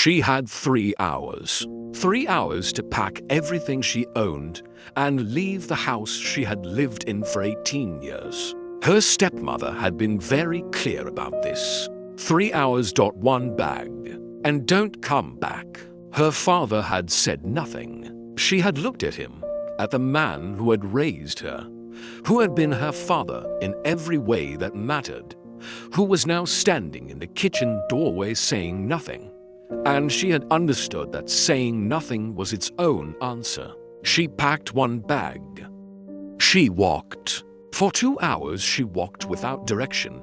She had 3 hours. 3 hours to pack everything she owned and leave the house she had lived in for 18 years. Her stepmother had been very clear about this. 3 hours. One bag. And don't come back. Her father had said nothing. She had looked at him, at the man who had raised her, who had been her father in every way that mattered, who was now standing in the kitchen doorway saying nothing. And she had understood that saying nothing was its own answer. She packed one bag. She walked. For 2 hours she walked without direction,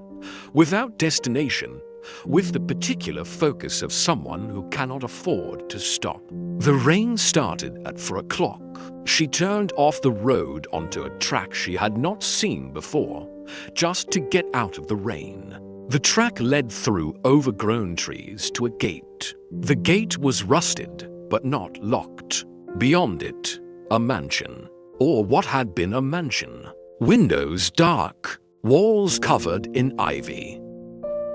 without destination, with the particular focus of someone who cannot afford to stop. The rain started at 4 o'clock. She turned off the road onto a track she had not seen before, just to get out of the rain. The track led through overgrown trees to a gate. The gate was rusted, but not locked. Beyond it, a mansion, or what had been a mansion. Windows dark, walls covered in ivy.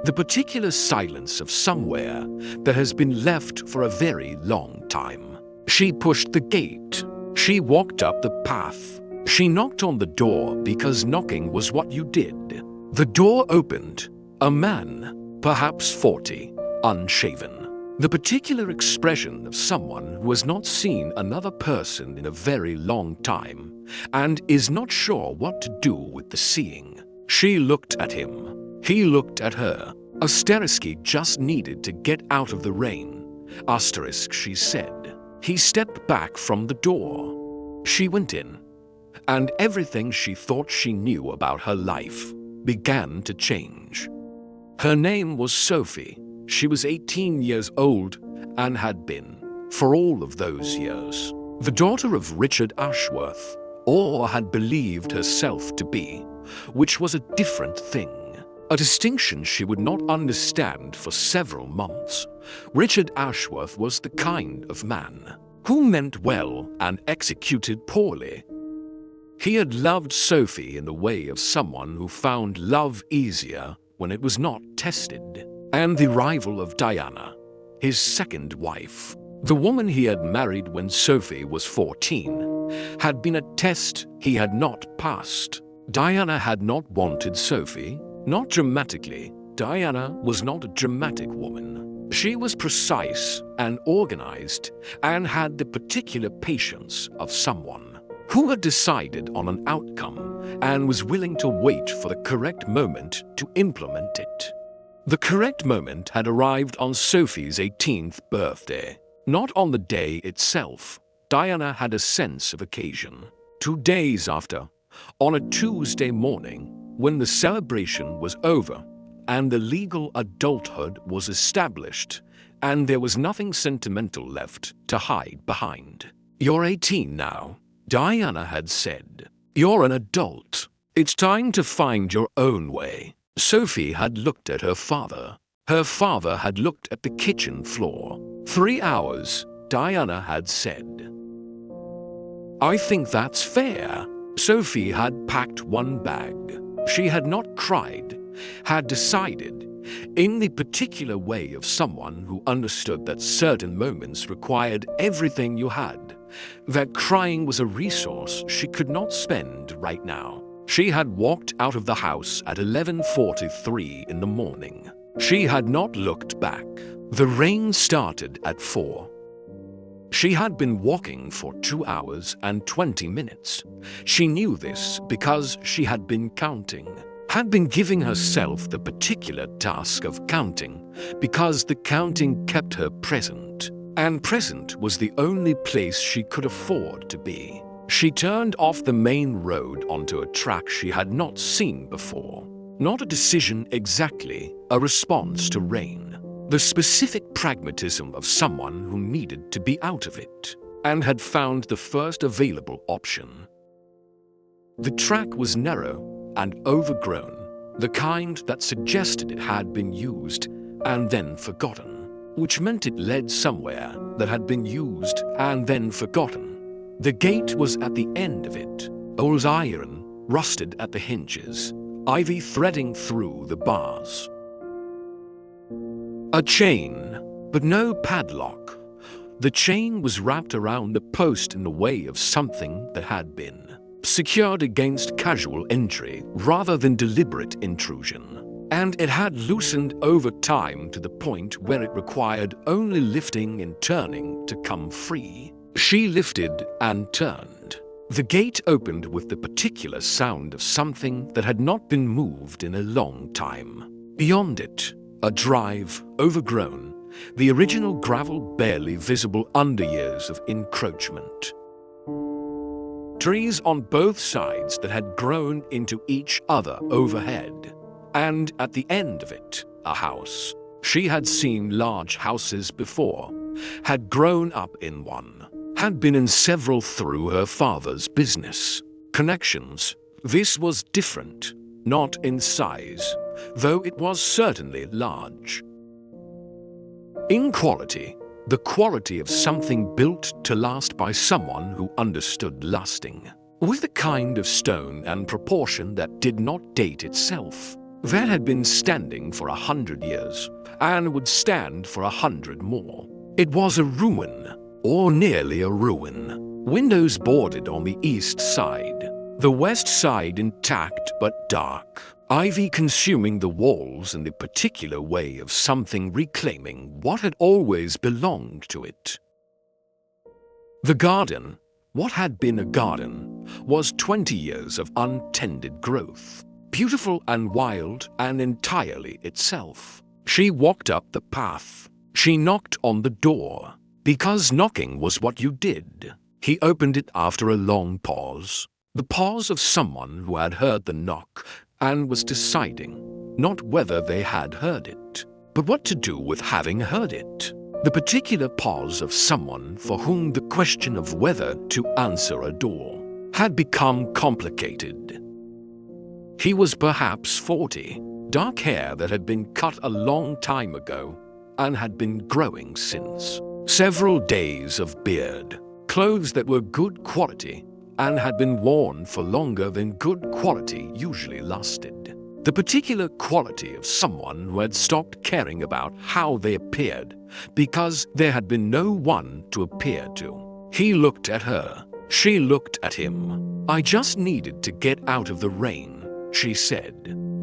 The particular silence of somewhere that has been left for a very long time. She pushed the gate. She walked up the path. She knocked on the door because knocking was what you did. The door opened. A man, perhaps 40, unshaven. The particular expression of someone who has not seen another person in a very long time and is not sure what to do with the seeing. She looked at him. He looked at her. Asteriski just needed to get out of the rain. Asterisk, she said. He stepped back from the door. She went in, and everything she thought she knew about her life began to change. Her name was Sophie. She was 18 years old and had been, for all of those years, the daughter of Richard Ashworth, or had believed herself to be, which was a different thing. A distinction she would not understand for several months. Richard Ashworth was the kind of man who meant well and executed poorly. He had loved Sophie in the way of someone who found love easier when it was not tested. And the arrival of Diana, his second wife, the woman he had married when Sophie was 14, had been a test he had not passed. Diana had not wanted Sophie. Not dramatically. Diana was not a dramatic woman. She was precise and organized and had the particular patience of someone who had decided on an outcome and was willing to wait for the correct moment to implement it. The correct moment had arrived on Sophie's 18th birthday, not on the day itself. Diana had a sense of occasion. 2 days after, on a Tuesday morning, when the celebration was over and the legal adulthood was established and there was nothing sentimental left to hide behind. "You're 18 now," Diana had said. "You're an adult. It's time to find your own way." Sophie had looked at her father. Her father had looked at the kitchen floor. 3 hours, Diana had said. "I think that's fair." Sophie had packed one bag. She had not cried, had decided, in the particular way of someone who understood that certain moments required everything you had, that crying was a resource she could not spend right now. She had walked out of the house at 11:43 in the morning. She had not looked back. The rain started at 4. She had been walking for 2 hours and 20 minutes. She knew this because she had been counting, had been giving herself the particular task of counting because the counting kept her present, and present was the only place she could afford to be. She turned off the main road onto a track she had not seen before. Not a decision exactly, a response to rain. The specific pragmatism of someone who needed to be out of it, and had found the first available option. The track was narrow and overgrown, the kind that suggested it had been used and then forgotten, which meant it led somewhere that had been used and then forgotten. The gate was at the end of it, old iron, rusted at the hinges, ivy threading through the bars. A chain. but no padlock. The chain was wrapped around the post in the way of something that had been secured against casual entry rather than deliberate intrusion, and it had loosened over time to the point where it required only lifting and turning to come free. She lifted and turned. The gate opened with the particular sound of something that had not been moved in a long time. Beyond it, a drive, overgrown, the original gravel barely visible under years of encroachment. Trees on both sides that had grown into each other overhead, and at the end of it, a house. She had seen large houses before, had grown up in one, had been in several through her father's business connections. This was different, not in size, though it was certainly large. In quality, the quality of something built to last by someone who understood lasting, with a kind of stone and proportion that did not date itself, that had been standing for 100 years and would stand for 100 more. It was a ruin, or nearly a ruin. Windows boarded on the east side, the west side intact but dark. Ivy consuming the walls in the particular way of something reclaiming what had always belonged to it. The garden, what had been a garden, was 20 years of untended growth, beautiful and wild and entirely itself. She walked up the path. She knocked on the door, because knocking was what you did. He opened it after a long pause, the pause of someone who had heard the knock and was deciding not whether they had heard it, but what to do with having heard it. The particular pause of someone for whom the question of whether to answer a door had become complicated. He was perhaps 40, dark hair that had been cut a long time ago and had been growing since. Several days of beard, clothes that were good quality and had been worn for longer than good quality usually lasted. The particular quality of someone who had stopped caring about how they appeared because there had been no one to appear to. He looked at her. She looked at him. "I just needed to get out of the rain," she said.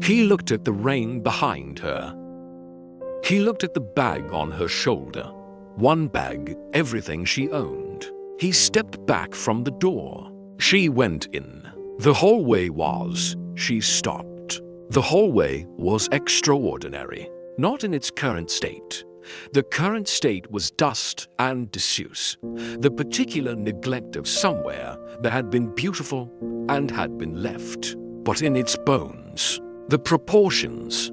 He looked at the rain behind her. He looked at the bag on her shoulder. One bag, everything she owned. He stepped back from the door. She went in. The hallway was, she stopped. The hallway was extraordinary, not in its current state. The current state was dust and disuse, the particular neglect of somewhere that had been beautiful and had been left, but in its bones, the proportions.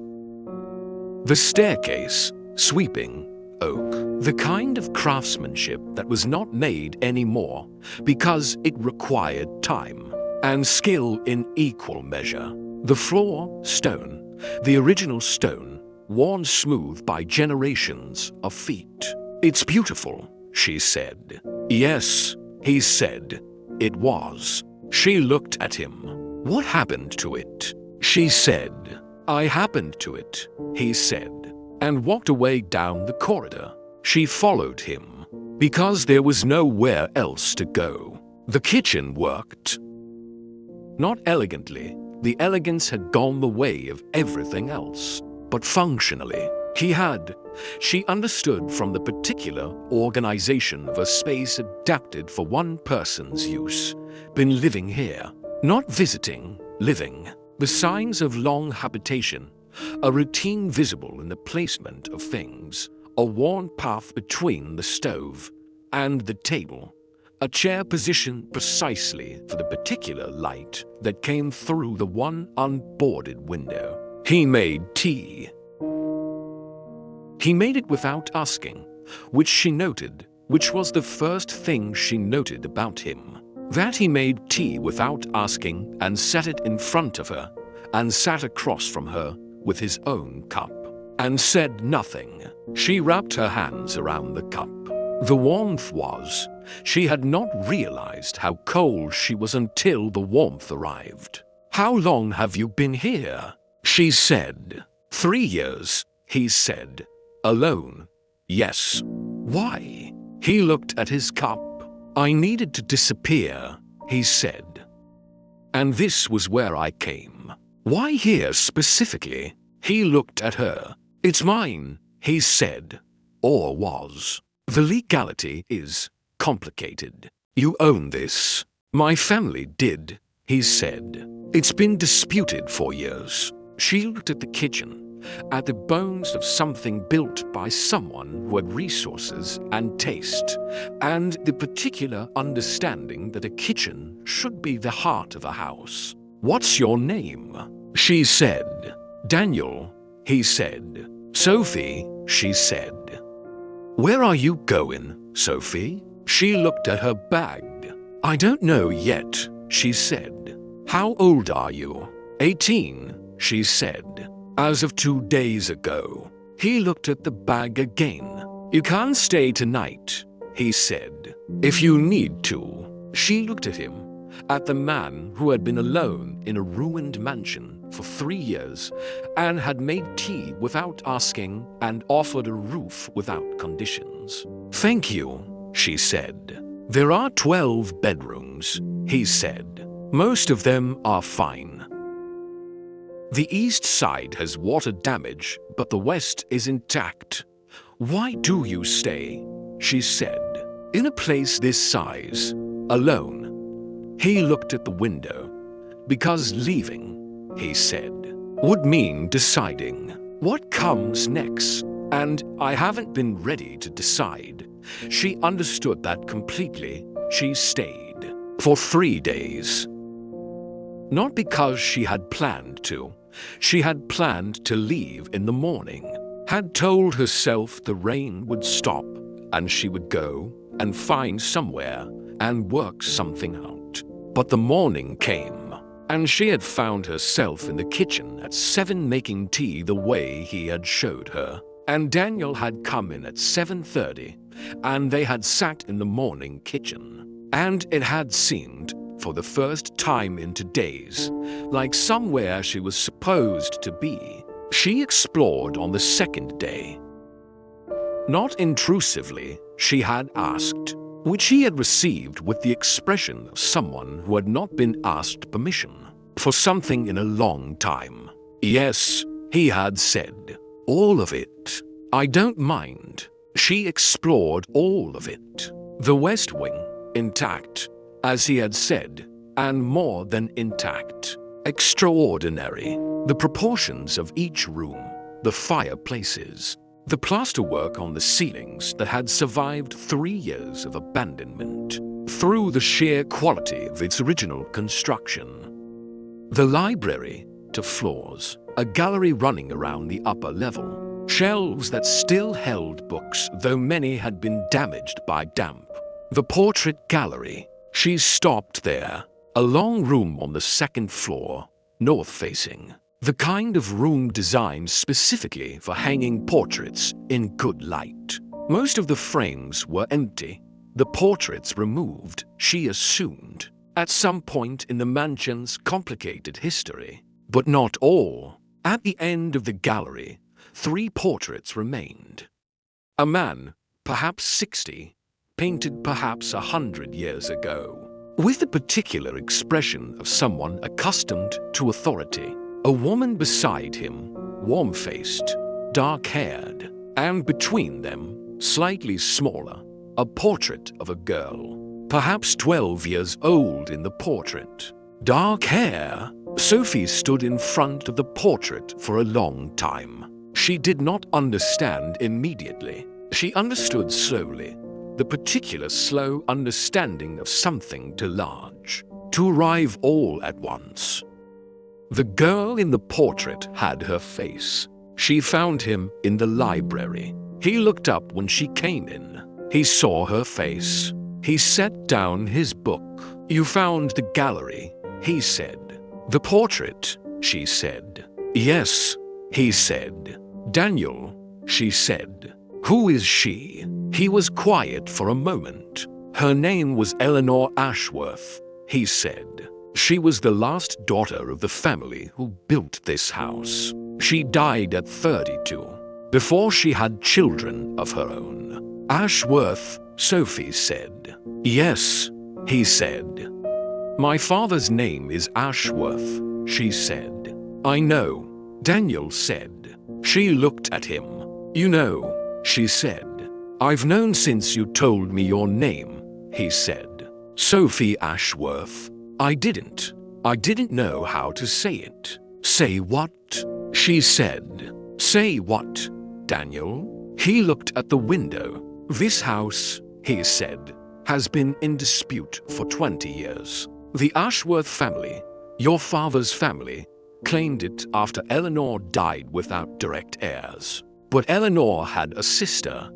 The staircase, sweeping, oak, the kind of craftsmanship that was not made anymore because it required time and skill in equal measure. The floor, stone, the original stone, worn smooth by generations of feet. "It's beautiful," she said. "Yes," he said. It was. She looked at him. "What happened to it?" she said. "I happened to it," he said, and walked away down the corridor. She followed him, because there was nowhere else to go. The kitchen worked. Not elegantly, the elegance had gone the way of everything else, but functionally, she understood from the particular organization of a space adapted for one person's use, been living here, not visiting, living. The signs of long habitation, a routine visible in the placement of things, a worn path between the stove and the table, a chair positioned precisely for the particular light that came through the one unboarded window. He made tea. He made it without asking, which she noted, which was the first thing she noted about him. That he made tea without asking and set it in front of her, and sat across from her with his own cup, and said nothing. She wrapped her hands around the cup. The warmth was, she had not realized how cold she was until the warmth arrived. "How long have you been here?" she said. 3 years, he said. "Alone?" Yes. Why? He looked at his cup. I needed to disappear, he said. And this was where I came. Why here specifically? He looked at her. It's mine, he said. Or was. The legality is complicated. You own this. My family did, he said. It's been disputed for years. She looked at the kitchen, at the bones of something built by someone who had resources and taste, and the particular understanding that a kitchen should be the heart of a house. What's your name? She said. Daniel, he said. Sophie, she said. Where are you going, Sophie? She looked at her bag. I don't know yet, she said. How old are you? 18, she said. As of 2 days ago. He looked at the bag again. You can't stay tonight, he said. If you need to. She looked at him, at the man who had been alone in a ruined mansion for 3 years and had made tea without asking and offered a roof without conditions. Thank you, she said. There are 12 bedrooms, he said. Most of them are fine. The east side has water damage, but the west is intact. Why do you stay? She said. In a place this size, alone. He looked at the window. Because leaving, he said, would mean deciding what comes next. And I haven't been ready to decide. She understood that completely. She stayed for 3 days. Not because she had planned to. She had planned to leave in the morning, had told herself the rain would stop and she would go and find somewhere and work something out. But the morning came, and she had found herself in the kitchen at 7 making tea the way he had showed her. And Daniel had come in at 7:30, and they had sat in the morning kitchen. And it had seemed, for the first time in days, like somewhere she was supposed to be. She explored on the second day. Not intrusively, she had asked, which he had received with the expression of someone who had not been asked permission for something in a long time. Yes, he had said. All of it. I don't mind. She explored all of it. The West Wing, intact, as he had said, and more than intact. Extraordinary. The proportions of each room, the fireplaces, the plasterwork on the ceilings that had survived 3 years of abandonment, through the sheer quality of its original construction. The library, to floors, a gallery running around the upper level, shelves that still held books, though many had been damaged by damp. The portrait gallery. She stopped there. A long room on the second floor, north-facing. The kind of room designed specifically for hanging portraits in good light. Most of the frames were empty, the portraits removed, she assumed, at some point in the mansion's complicated history. But not all. At the end of the gallery, 3 portraits remained. A man, perhaps 60, painted perhaps 100 years ago, with the particular expression of someone accustomed to authority. A woman beside him, warm-faced, dark-haired, and between them, slightly smaller, a portrait of a girl, perhaps 12 years old in the portrait. Dark hair. Sophie stood in front of the portrait for a long time. She did not understand immediately. She understood slowly, the particular slow understanding of something too large, to arrive all at once. The girl in the portrait had her face. She found him in the library. He looked up when she came in. He saw her face. He set down his book. You found the gallery, he said. The portrait, she said. Yes, he said. Daniel, she said. Who is she? He was quiet for a moment. Her name was Eleanor Ashworth, he said. She was the last daughter of the family who built this house. She died at 32. before she had children of her own. Ashworth, Sophie said. Yes, he said. My father's name is Ashworth, she said. I know, Daniel said. She looked at him. You know, she said. I've known since you told me your name, he said. Sophie Ashworth. I didn't know how to say it. Say what? She said. Say what, Daniel? He looked at the window. This house, he said, has been in dispute for 20 years. The Ashworth family, your father's family, claimed it after Eleanor died without direct heirs. But Eleanor had a sister,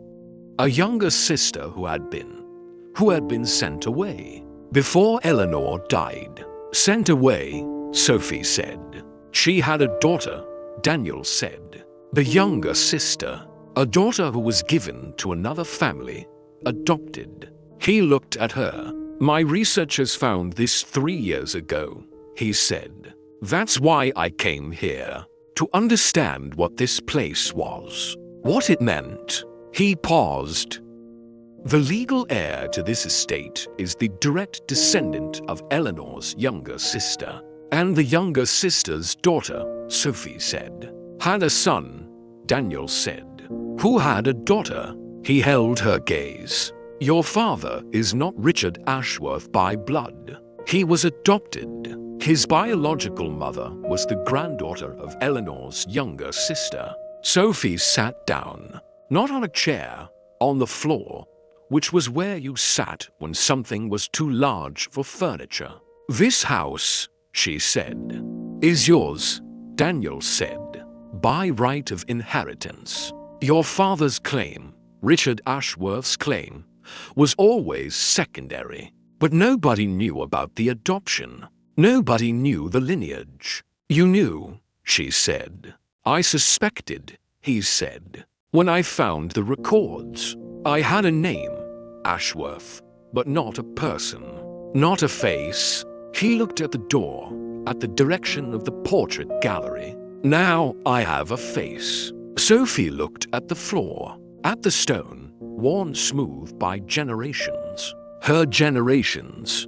a younger sister who had been sent away. Before Eleanor died. Sent away, Sophie said. She had a daughter, Daniel said. The younger sister, a daughter who was given to another family, adopted. He looked at her. My researchers found this 3 years ago, he said. That's why I came here, to understand what this place was, what it meant. He paused. The legal heir to this estate is the direct descendant of Eleanor's younger sister. And the younger sister's daughter, Sophie said, had a son, Daniel said, who had a daughter. He held her gaze. Your father is not Richard Ashworth by blood. He was adopted. His biological mother was the granddaughter of Eleanor's younger sister. Sophie sat down, not on a chair, on the floor, which was where you sat when something was too large for furniture. This house, she said, is yours, Daniel said, by right of inheritance. Your father's claim, Richard Ashworth's claim, was always secondary, but nobody knew about the adoption. Nobody knew the lineage. You knew, she said. I suspected, he said. When I found the records, I had a name, Ashworth, but not a person, not a face. He looked at the door, at the direction of the portrait gallery. Now I have a face. Sophie looked at the floor, at the stone, worn smooth by generations. Her generations.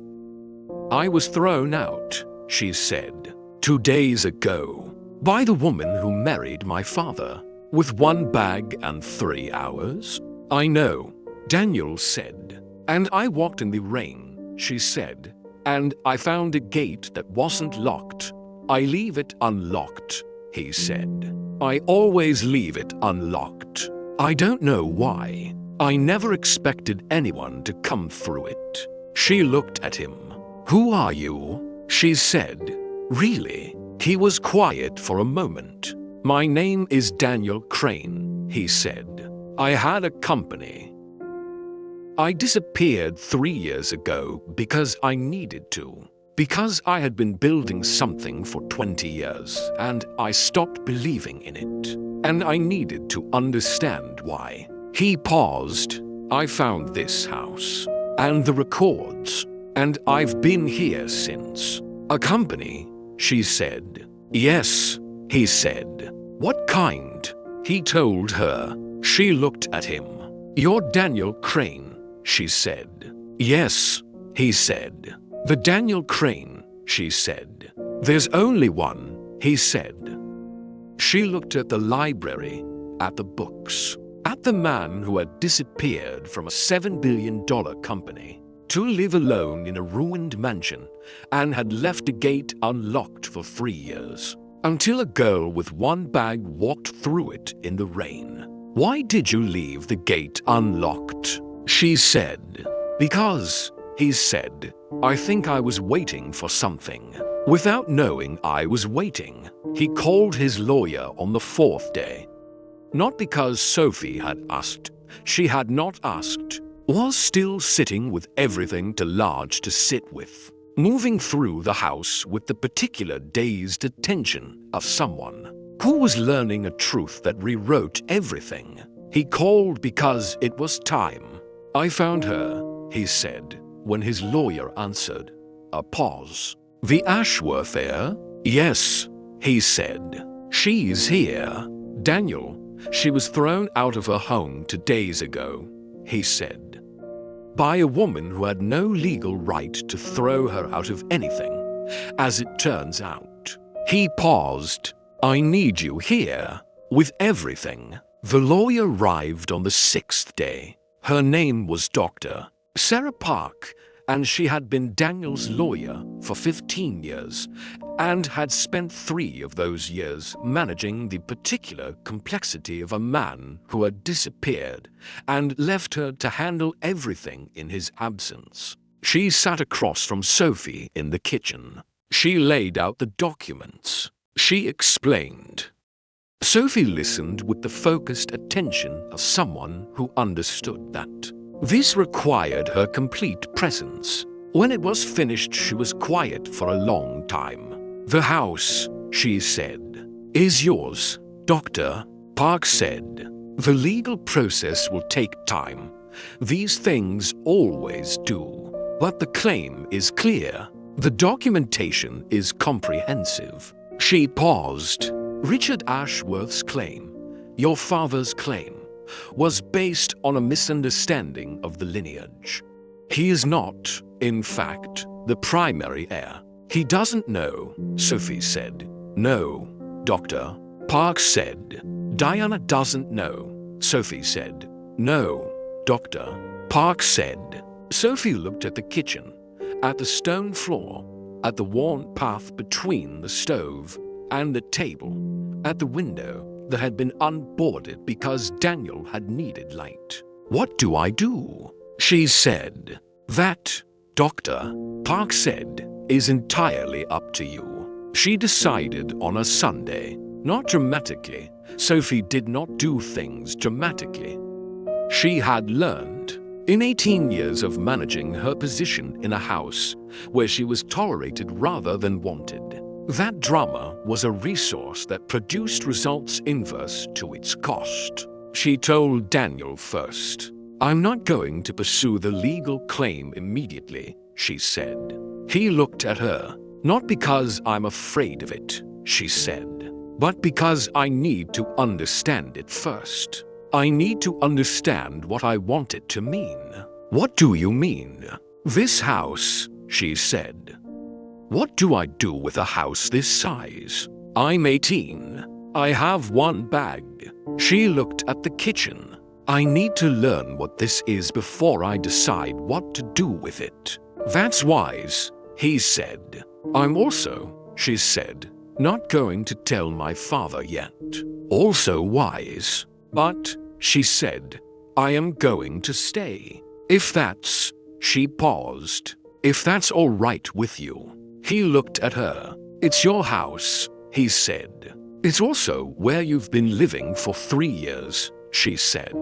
I was thrown out, she said, 2 days ago, by the woman who married my father, with 1 bag and 3 hours. I know, Daniel said. And I walked in the rain, she said, and I found a gate that wasn't locked. I leave it unlocked, he said. I always leave it unlocked. I don't know why. I never expected anyone to come through it. She looked at him. Who are you? She said. Really? He was quiet for a moment. My name is Daniel Crane, he said. I had a company. I disappeared 3 years ago because I needed to. Because I had been building something for 20 years and I stopped believing in it. And I needed to understand why. He paused. I found this house and the records, and I've been here since. A company, she said. Yes, he said. What kind? He told her. She looked at him. You're Daniel Crane, she said. Yes, he said. The Daniel Crane, she said. There's only one, he said. She looked at the library, at the books, at the man who had disappeared from a $7 billion company to live alone in a ruined mansion and had left a gate unlocked for 3 years, until a girl with 1 bag walked through it in the rain. Why did you leave the gate unlocked? She said. Because, he said, I think I was waiting for something. Without knowing I was waiting, he called his lawyer on the 4th day. Not because Sophie had asked, she had not asked, was still sitting with everything too large to sit with, moving through the house with the particular dazed attention of someone who was learning a truth that rewrote everything. He called because it was time. I found her, he said, when his lawyer answered. A pause. The Ashworth heir? Yes, he said. She's here. Daniel, She was thrown out of her home 2 days ago, he said, by a woman who had no legal right to throw her out of anything, as it turns out. He paused. I need you here, with everything. The lawyer arrived on the 6th day. Her name was Dr. Sarah Park, and she had been Daniel's lawyer for 15 years and had spent 3 of those years managing the particular complexity of a man who had disappeared and left her to handle everything in his absence. She sat across from Sophie in the kitchen. She laid out the documents. She explained. Sophie listened with the focused attention of someone who understood that this required her complete presence. When it was finished, she was quiet for a long time. The house, she said, is yours, Dr. Park said. The legal process will take time. These things always do. But the claim is clear. The documentation is comprehensive. She paused. Richard Ashworth's claim, your father's claim, was based on a misunderstanding of the lineage. He is not, in fact, the primary heir. He doesn't know, Sophie said. No, Dr. Park said. Diana doesn't know, Sophie said. No, Dr. Park said. Sophie looked at the kitchen, at the stone floor, at the worn path between the stove and the table, at the window that had been unboarded because Daniel had needed light. What do I do? She said. That, Dr. Park said, is entirely up to you. She decided on a Sunday, not dramatically. Sophie did not do things dramatically. She had learned, in 18 years of managing her position in a house where she was tolerated rather than wanted, that drama was a resource that produced results inverse to its cost. She told Daniel first, I'm not going to pursue the legal claim immediately, she said. He looked at her. Not because I'm afraid of it, she said, but because I need to understand it first. I need to understand what I want it to mean. What do you mean? This house, she said. What do I do with a house this size? I'm 18. I have one bag. She looked at the kitchen. I need to learn what this is before I decide what to do with it. That's wise, he said. I'm also, she said, not going to tell my father yet. Also wise. But, she said, I am going to stay. If that's, she paused. If that's all right with you. He looked at her. It's your house, he said. It's also where you've been living for 3 years, she said.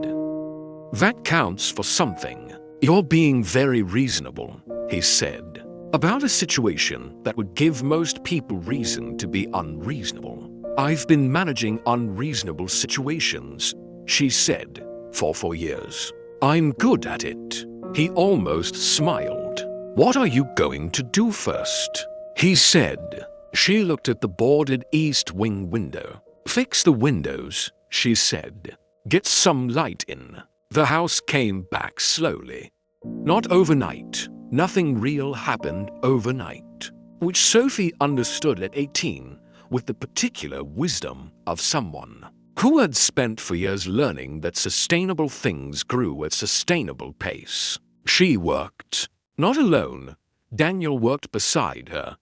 That counts for something. You're being very reasonable, he said, about a situation that would give most people reason to be unreasonable. I've been managing unreasonable situations, she said, for 4 years. I'm good at it. He almost smiled. What are you going to do first? He said. She looked at the boarded east wing window. Fix the windows, she said. Get some light in. The house came back slowly. Not overnight. Nothing real happened overnight, which Sophie understood at 18 with the particular wisdom of someone who had spent for years learning that sustainable things grew at sustainable pace. She worked. Not alone. Daniel worked beside her,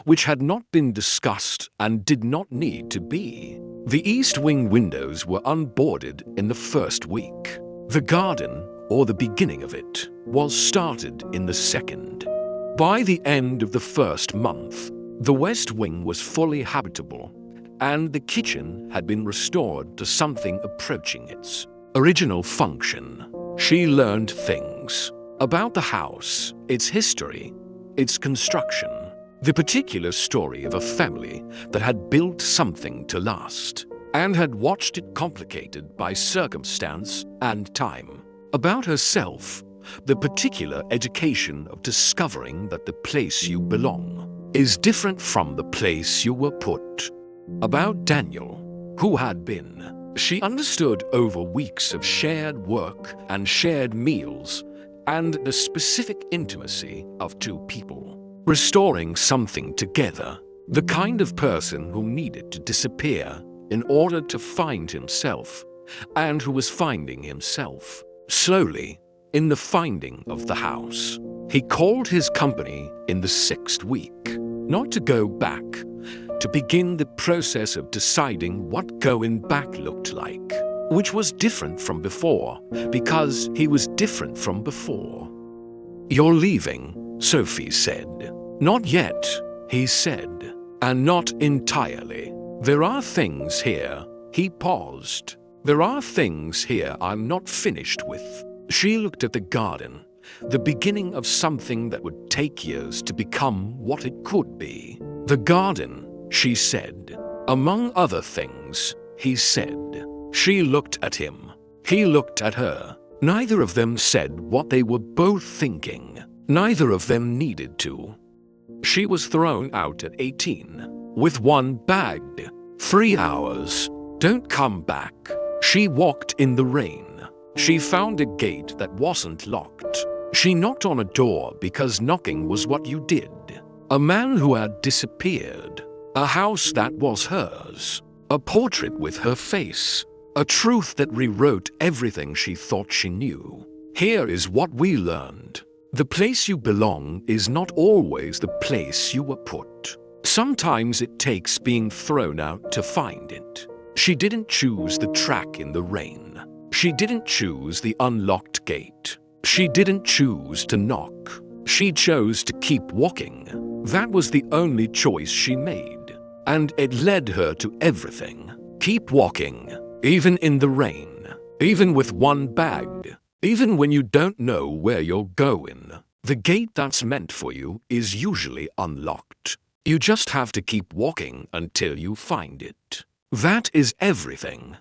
which had not been discussed and did not need to be. The east wing windows were unboarded in the first week. The garden, or the beginning of it, was started in the second. By the end of the first month, the west wing was fully habitable, and the kitchen had been restored to something approaching its original function. She learned things about the house, its history, its construction, the particular story of a family that had built something to last and had watched it complicated by circumstance and time. About herself, the particular education of discovering that the place you belong is different from the place you were put. About Daniel, who had been She understood over weeks of shared work and shared meals and the specific intimacy of two people. Restoring something together, the kind of person who needed to disappear in order to find himself, and who was finding himself. Slowly, in the finding of the house, he called his company in the 6th week, not to go back, to begin the process of deciding what going back looked like, which was different from before, because he was different from before. "You're leaving," Sophie said. "Not yet," he said, "and not entirely. There are things here." He paused. "There are things here I'm not finished with." She looked at the garden, the beginning of something that would take years to become what it could be. "The garden," she said. "Among other things," he said. She looked at him. He looked at her. Neither of them said what they were both thinking. Neither of them needed to. She was thrown out at 18, with one bagged. 3 hours. Don't come back. She walked in the rain. She found a gate that wasn't locked. She knocked on a door because knocking was what you did. A man who had disappeared. A house that was hers. A portrait with her face. A truth that rewrote everything she thought she knew. Here is what we learned. The place you belong is not always the place you were put. Sometimes it takes being thrown out to find it. She didn't choose the track in the rain. She didn't choose the unlocked gate. She didn't choose to knock. She chose to keep walking. That was the only choice she made. And it led her to everything. Keep walking, even in the rain, even with one bag, even when you don't know where you're going. The gate that's meant for you is usually unlocked. You just have to keep walking until you find it. That is everything.